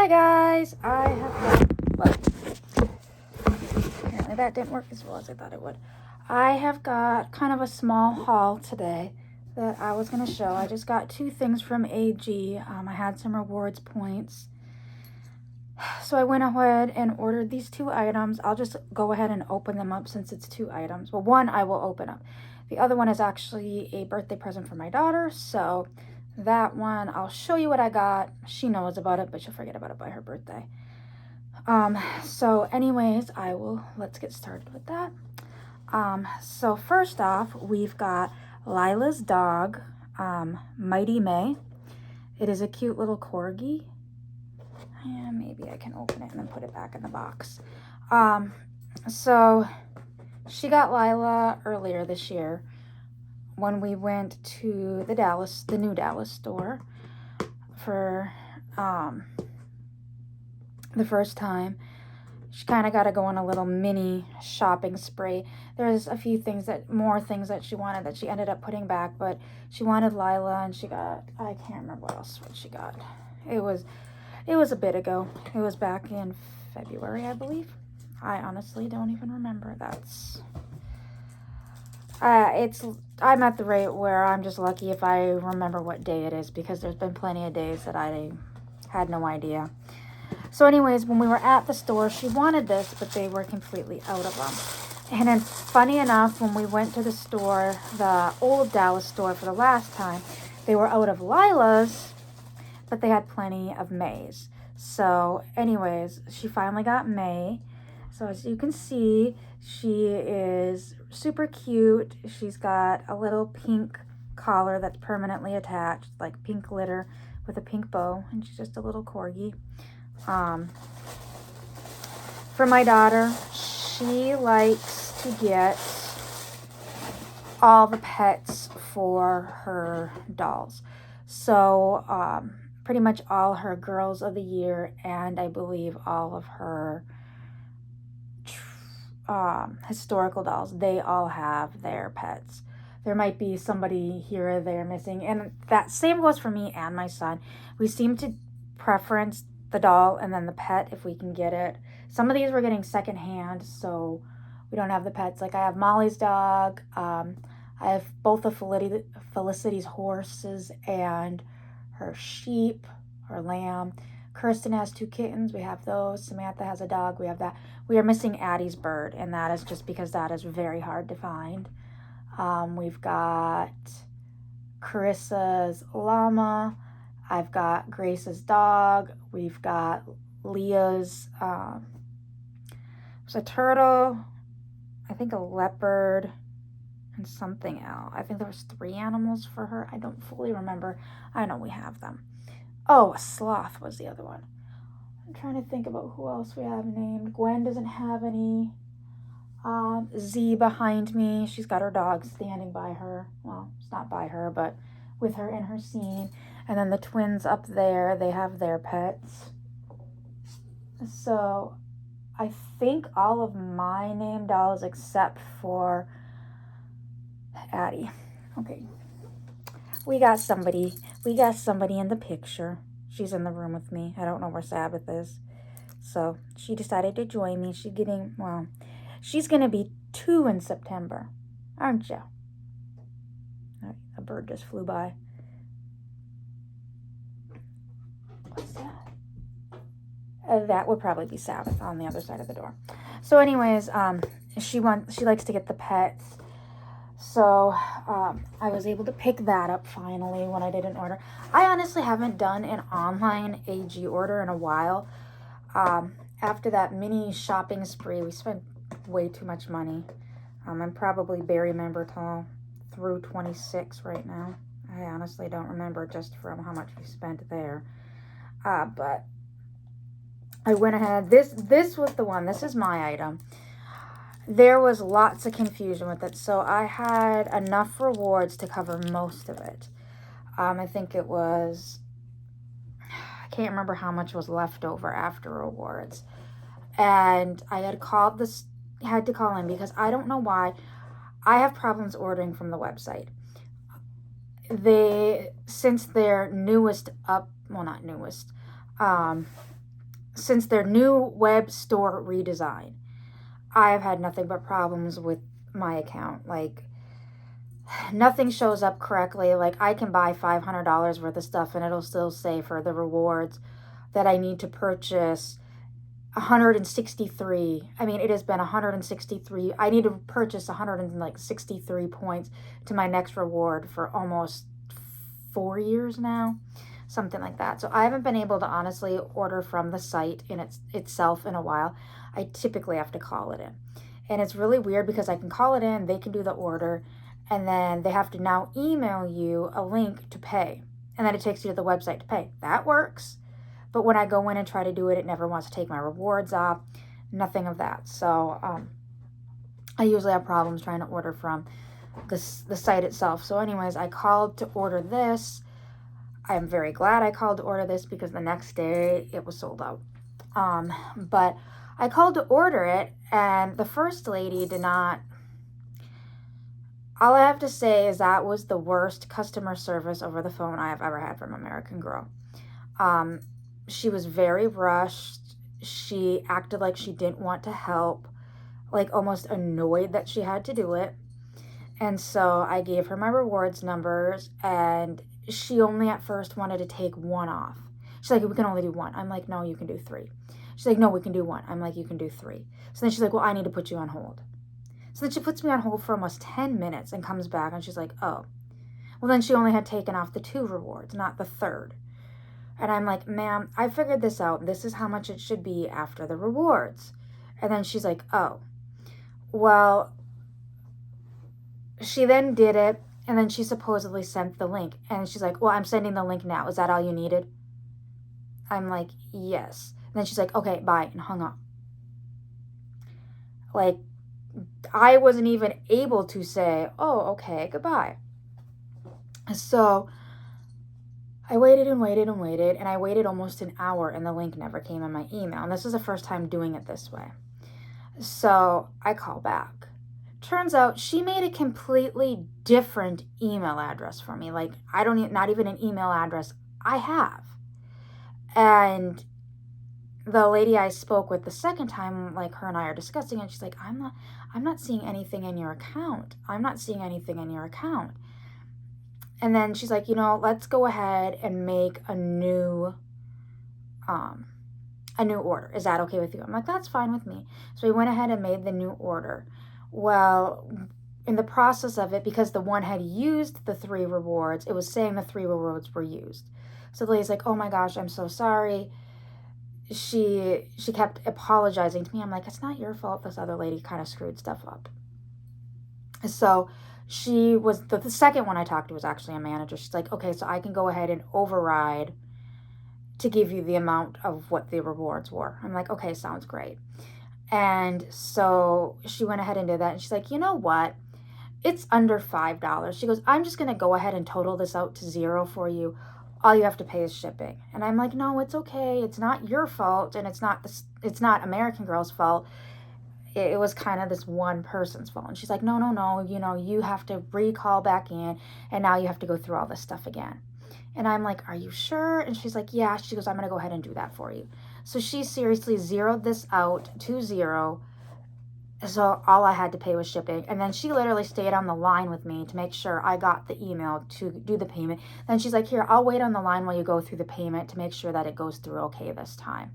Hi guys, I have got, apparently that didn't work as well as I thought it would. I have got kind of a small haul today that I was going to show. I just got two things from AG. I had some rewards points. So I went ahead and ordered these two items. I'll just go ahead and open them up since it's two items. Well, one I will open up. The other one is actually a birthday present for my daughter. So that one, I'll show you what I got. She knows about it, but she'll forget about it by her birthday. So anyways, let's get started with that. So first off, we've got Lila's dog, Mighty May. It is a cute little corgi. And maybe I can open it and then put it back in the box. So she got Lila earlier this year when we went to the new Dallas store for the first time. She kind of got to go on a little mini shopping spree. There's a few more things that she wanted that she ended up putting back, but she wanted Lila and she got, I can't remember what she got. It was a bit ago. It was back in February, I believe. I honestly don't even remember. I'm at the rate where I'm just lucky if I remember what day it is, because there's been plenty of days that I had no idea. So anyways, when we were at the store, she wanted this, but they were completely out of them. And then funny enough, when we went to the store, the old Dallas store for the last time, they were out of Lila's, but they had plenty of May's. So anyways, she finally got May. So as you can see, she is super cute. She's got a little pink collar that's permanently attached, like pink glitter with a pink bow, and she's just a little corgi. For my daughter, she likes to get all the pets for her dolls. So pretty much all her girls of the year, and I believe all of her historical dolls, they all have their pets. There might be somebody here or there missing, and that same goes for me and my son. We seem to preference the doll and then the pet if we can get it. Some of these we're getting secondhand, so we don't have the pets. Like I have Molly's dog, I have both of Felicity's horses and her sheep, her lamb. Kirsten has two kittens. We have those. Samantha has a dog. We have that. We are missing Addie's bird, and that is just because that is very hard to find. We've got Carissa's llama. I've got Grace's dog. We've got Leah's, there's a turtle, I think a leopard, and something else. I think there was 3 animals for her. I don't fully remember. I know we have them. Oh, a sloth was the other one. I'm trying to think about who else we have named. Gwen doesn't have any. Z behind me, she's got her dog standing by her. Well, it's not by her, but with her in her scene. And then the twins up there, they have their pets. So I think all of my named dolls except for Addie. Okay. We got somebody in the picture. She's in the room with me. I don't know where Sabbath is. So she decided to join me. She's going to be 2 in September, aren't you? A bird just flew by. What's that? That would probably be Sabbath on the other side of the door. So anyways, she likes to get the pets. So I was able to pick that up finally when I did an order. I honestly haven't done an online AG order in a while. After that mini shopping spree, we spent way too much money. I'm probably Berry member through 26 right now. I honestly don't remember just from how much we spent there. But I went ahead. This was the one. This is my item. There was lots of confusion with it, so I had enough rewards to cover most of it. I think it was, I can't remember how much was left over after rewards. And I had to call in because I don't know why. I have problems ordering from the website. Since their newest not newest, since their new web store redesign, I've had nothing but problems with my account. Like, nothing shows up correctly. Like, I can buy $500 worth of stuff and it'll still say for the rewards that I need to purchase 163. I mean, it has been 163. I need to purchase 163 points to my next reward for almost 4 years now, something like that. So I haven't been able to honestly order from the site in itself in a while. I typically have to call it in, and it's really weird because I can call it in, they can do the order, and then they have to now email you a link to pay, and then it takes you to the website to pay. That works. But when I go in and try to do it, it never wants to take my rewards off. Nothing of that. So I usually have problems trying to order from the site itself. So anyways, I called to order this. I'm very glad I called to order this because the next day it was sold out. But I called to order it, and the first lady did not. All I have to say is that was the worst customer service over the phone I have ever had from American Girl. She was very rushed. She acted like she didn't want to help, like almost annoyed that she had to do it. And so I gave her my rewards numbers, and she only at first wanted to take one off. She's like, we can only do one. I'm like, no, you can do three. She's like, no, we can do one. I'm like, you can do three. So then she's like, well, I need to put you on hold. So then she puts me on hold for almost 10 minutes and comes back, and she's like, oh. Well, then she only had taken off the 2 rewards, not the 3rd. And I'm like, ma'am, I figured this out. This is how much it should be after the rewards. And then she's like, oh. Well, she then did it, and then she supposedly sent the link. And she's like, well, I'm sending the link now. Is that all you needed? I'm like, yes. And then she's like, okay, bye, and hung up. Like, I wasn't even able to say, oh, okay, goodbye. So I waited and waited and waited, and I waited almost an hour, and the link never came in my email. And this was the first time doing it this way. So I call back. Turns out she made a completely different email address for me. Like, not even an email address I have. And the lady I spoke with the second time, like, her and I are discussing it. She's like, I'm not seeing anything in your account. I'm not seeing anything in your account. And then she's like, let's go ahead and make a new order. Is that okay with you? I'm like, that's fine with me. So we went ahead and made the new order. Well, in the process of it, because the one had used the 3 rewards, it was saying the 3 rewards were used. So the lady's like, oh my gosh, I'm so sorry. She kept apologizing to me. I'm like, it's not your fault. This other lady kind of screwed stuff up. So she was, the second one I talked to was actually a manager. She's like, okay, so I can go ahead and override to give you the amount of what the rewards were. I'm like, okay, sounds great. And so she went ahead and did that. And she's like, you know what? It's under $5. She goes, I'm just going to go ahead and total this out to 0 for you. All you have to pay is shipping. And I'm like, no, it's okay. It's not your fault. And it's not American Girl's fault. It was kind of this one person's fault. And she's like, no, you have to recall back in, and now you have to go through all this stuff again. And I'm like, are you sure? And she's like, yeah. She goes, I'm going to go ahead and do that for you. So she seriously zeroed this out to 0. So all I had to pay was shipping. And then she literally stayed on the line with me to make sure I got the email to do the payment. Then she's like, here, I'll wait on the line while you go through the payment to make sure that it goes through okay this time.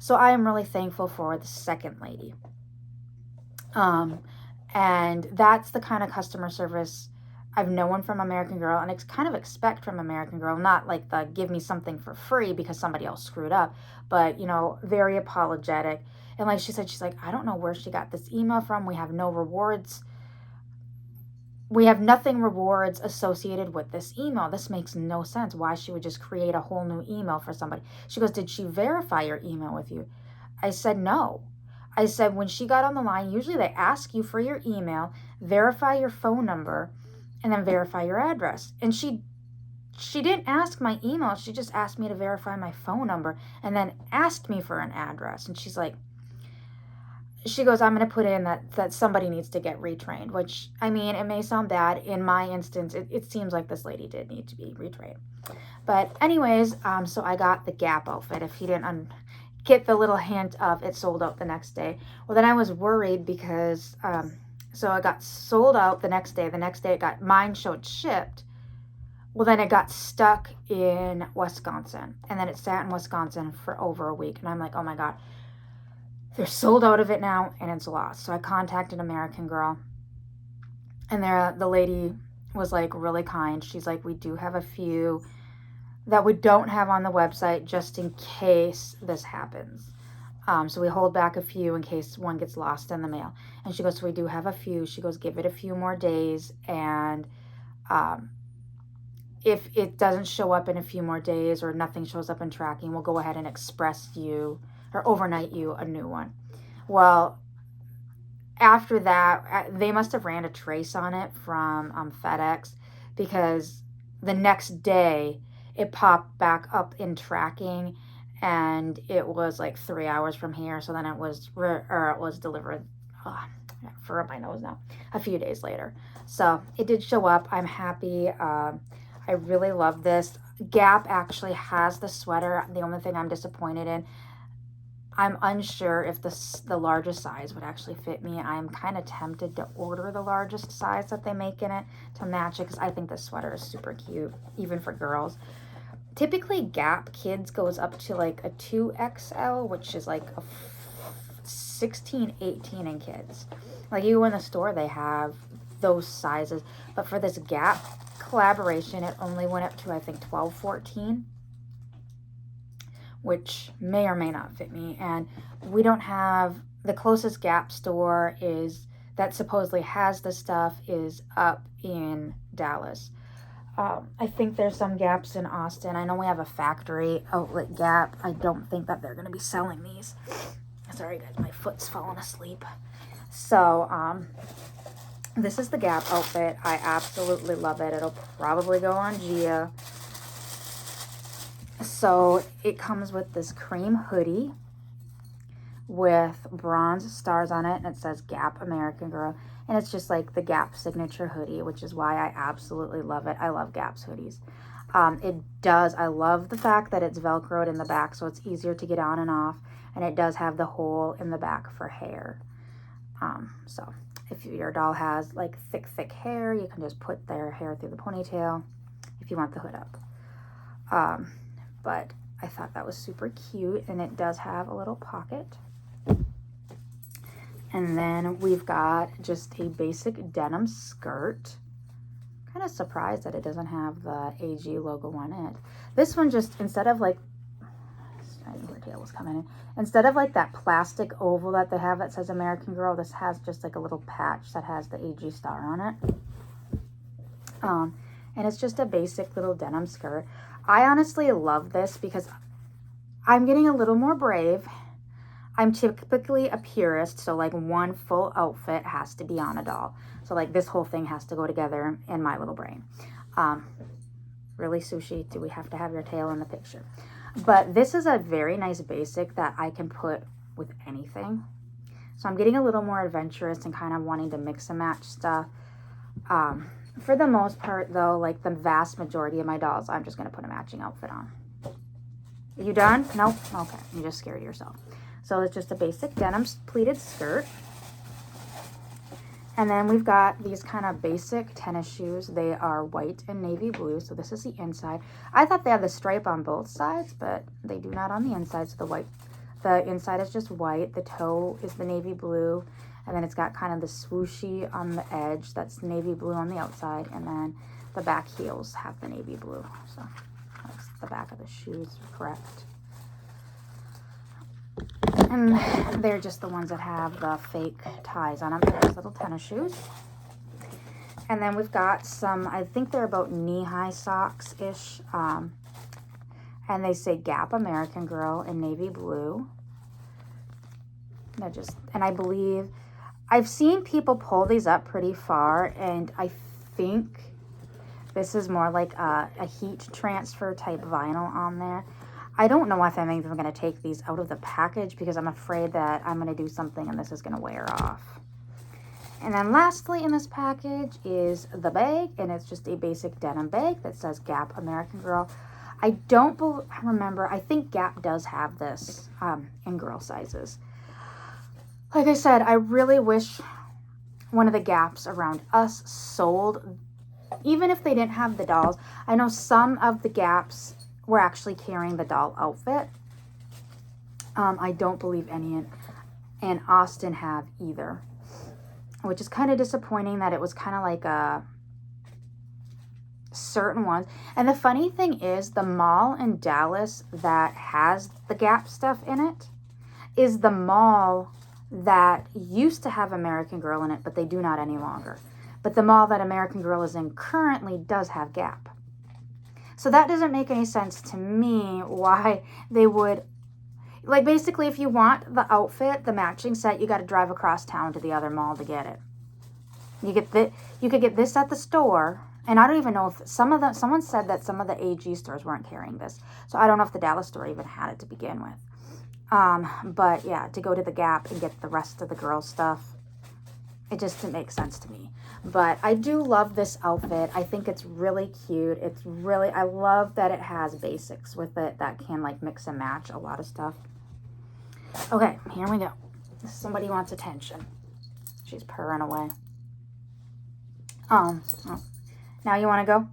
So I am really thankful for the second lady. And that's the kind of customer service I've known from American Girl, and it's kind of expect from American Girl, not like the give me something for free because somebody else screwed up, but, very apologetic. And like she said, she's like, I don't know where she got this email from. We have no rewards. We have nothing rewards associated with this email. This makes no sense. Why she would just create a whole new email for somebody. She goes, did she verify your email with you? I said, no. I said, when she got on the line, usually they ask you for your email, verify your phone number, and then verify your address. And she didn't ask my email. She just asked me to verify my phone number and then asked me for an address. And she's like, she goes, I'm going to put in that somebody needs to get retrained, which, I mean, it may sound bad. In my instance, it seems like this lady did need to be retrained. But anyways, so I got the Gap outfit. If you didn't get the little hint of it sold out the next day. Well, then I was worried because, so it got sold out the next day. The next day mine showed shipped. Well, then it got stuck in Wisconsin, and then it sat in Wisconsin for over a week. And I'm like, oh my God, they're sold out of it now and it's lost. So I contacted American Girl, and the lady was like really kind. She's like, we do have a few that we don't have on the website just in case this happens. So we hold back a few in case one gets lost in the mail. And she goes, so we do have a few. She goes, give it a few more days, and if it doesn't show up in a few more days or nothing shows up in tracking, we'll go ahead and express you or overnight you a new one. Well, after that, they must have ran a trace on it from FedEx, because the next day it popped back up in tracking, and it was like 3 hours from here. So then it was delivered, for my nose now, a few days later. So it did show up. I'm happy. I really love this. Gap actually has the sweater. The only thing I'm disappointed in, I'm unsure if the largest size would actually fit me. I'm kind of tempted to order the largest size that they make in it to match it, because I think this sweater is super cute, even for girls. Typically, Gap Kids goes up to like a 2XL, which is like a 16, 18 in kids. Like, you go in the store, they have those sizes. But for this Gap collaboration, it only went up to, I think, 12, 14, which may or may not fit me. And we don't have, the closest Gap store that supposedly has the stuff is up in Dallas. I think there's some Gaps in Austin. I know we have a factory outlet Gap. I don't think that they're going to be selling these. Sorry guys, my foot's falling asleep. So, this is the Gap outfit. I absolutely love it. It'll probably go on Gia. So it comes with this cream hoodie with bronze stars on it, and it says Gap American Girl. And it's just like the Gap signature hoodie, which is why I absolutely love it. I love Gap's hoodies. I love the fact that it's Velcroed in the back, so it's easier to get on and off. And it does have the hole in the back for hair. So if your doll has like thick hair, you can just put their hair through the ponytail if you want the hood up. But I thought that was super cute, and it does have a little pocket. And then we've got just a basic denim skirt. Kind of surprised that it doesn't have the AG logo on it. This one just, instead of like, I knew her tail was coming in. Instead of like that plastic oval that they have that says American Girl, this has just like a little patch that has the AG star on it. And it's just a basic little denim skirt. I honestly love this because I'm getting a little more brave. I'm typically a purist, so like one full outfit has to be on a doll. So like this whole thing has to go together in my little brain. Really, Sushi, do we have to have your tail in the picture? But this is a very nice basic that I can put with anything. So I'm getting a little more adventurous and kind of wanting to mix and match stuff. For the most part, though, like the vast majority of my dolls, I'm just going to put a matching outfit on. Are you done? Nope? Okay. You just scared yourself. So it's just a basic denim pleated skirt. And then we've got these kind of basic tennis shoes. They are white and navy blue. So this is the inside. I thought they had the stripe on both sides, but they do not on the inside. So the inside is just white. The toe is the navy blue. And then it's got kind of the swooshy on the edge. That's navy blue on the outside. And then the back heels have the navy blue. So that's the back of the shoes, correct. And they're just the ones that have the fake ties on them. They're little tennis shoes. And then we've got some, I think they're about knee-high socks-ish. And they say Gap American Girl in navy blue. And I believe, I've seen people pull these up pretty far, and I think this is more like a heat transfer type vinyl on there. I don't know if I'm even going to take these out of the package because I'm afraid that I'm going to do something and this is going to wear off. And then lastly in this package is the bag, and it's just a basic denim bag that says Gap American Girl. I don't remember. I think Gap does have this in girl sizes. Like I said, I really wish one of the Gaps around us sold, even if they didn't have the dolls. I know some of the Gaps were actually carrying the doll outfit. I don't believe any in Austin have either, which is kind of disappointing that it was kind of like a certain ones. And the funny thing is, the mall in Dallas that has the Gap stuff in it is the mall that used to have American Girl in it, but they do not any longer. But the mall that American Girl is in currently does have Gap. So that doesn't make any sense to me why they would, like, basically if you want the outfit, the matching set, you got to drive across town to the other mall to get it. You could get this at the store, and I don't even know if someone said that some of the AG stores weren't carrying this. So I don't know if the Dallas store even had it to begin with. But yeah, to go to the Gap and get the rest of the girl stuff, it just didn't make sense to me. But I do love this outfit. I think it's really cute. I love that it has basics with it that can like mix and match a lot of stuff. Okay, here we go. Somebody wants attention. She's purring away. Oh. Now you want to go?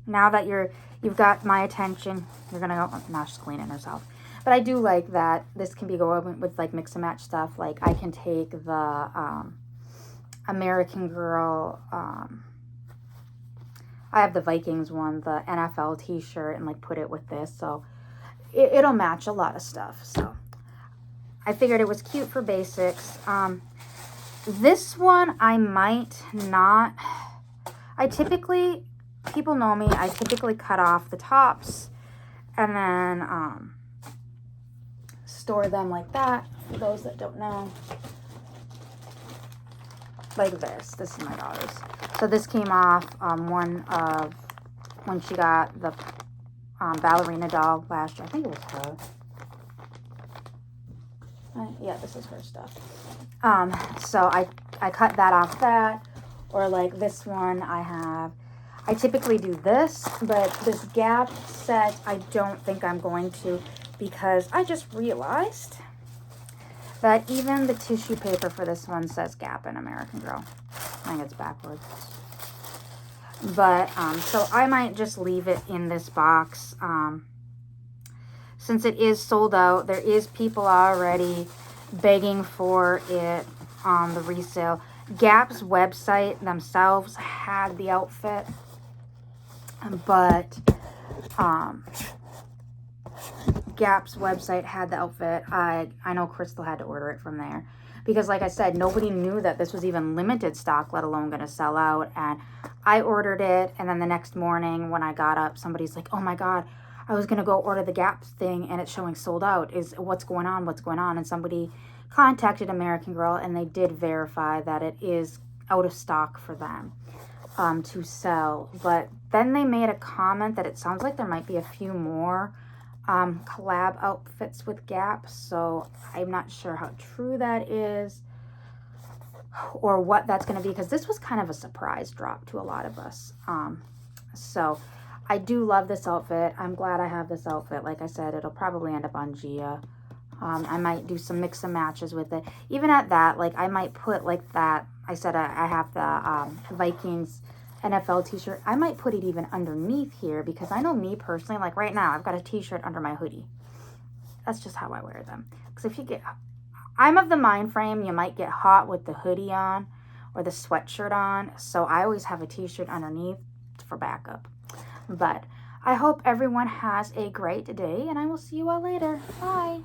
Now that you've got my attention, you're going to go. Oh, now she's cleaning herself. But I do like that this can be going with like mix and match stuff. Like I can take the American Girl, I have the Vikings one, the NFL t-shirt, and like put it with this. So it'll match a lot of stuff. So I figured it was cute for basics. This one I might not. People know me, I typically cut off the tops and then store them like that, for those that don't know. Like this. This is my daughter's. So this came off when she got the ballerina doll last year. I think it was her. Yeah, this is her stuff. So I cut that off that. Or like this one I typically do this, but this Gap set, I don't think I'm going to, because I just realized that even the tissue paper for this one says Gap and American Girl. I think it's backwards. But, so I might just leave it in this box. Since it is sold out, there is people already begging for it on the resale. Gap's website themselves had the outfit, but Gap's website had the outfit. I know Crystal had to order it from there because, like I said, nobody knew that this was even limited stock, let alone going to sell out. And I ordered it, and then the next morning when I got up, somebody's like, "Oh my God, I was going to go order the Gap thing, and it's showing sold out. What's going on? What's going on?" And somebody contacted American Girl, and they did verify that it is out of stock for them to sell. But then they made a comment that it sounds like there might be a few more collab outfits with Gap. So I'm not sure how true that is or what that's going to be, because this was kind of a surprise drop to a lot of us. So I do love this outfit. I'm glad I have this outfit. Like I said, it'll probably end up on Gia. I might do some mix and matches with it. Even at that, like I might put like that. I said I have the Vikings NFL t-shirt. I might put it even underneath here, because I know me personally, like right now, I've got a t-shirt under my hoodie. That's just how I wear them. Because if you get, I'm of the mind frame, you might get hot with the hoodie on or the sweatshirt on. So I always have a t-shirt underneath for backup. But I hope everyone has a great day, and I will see you all later. Bye.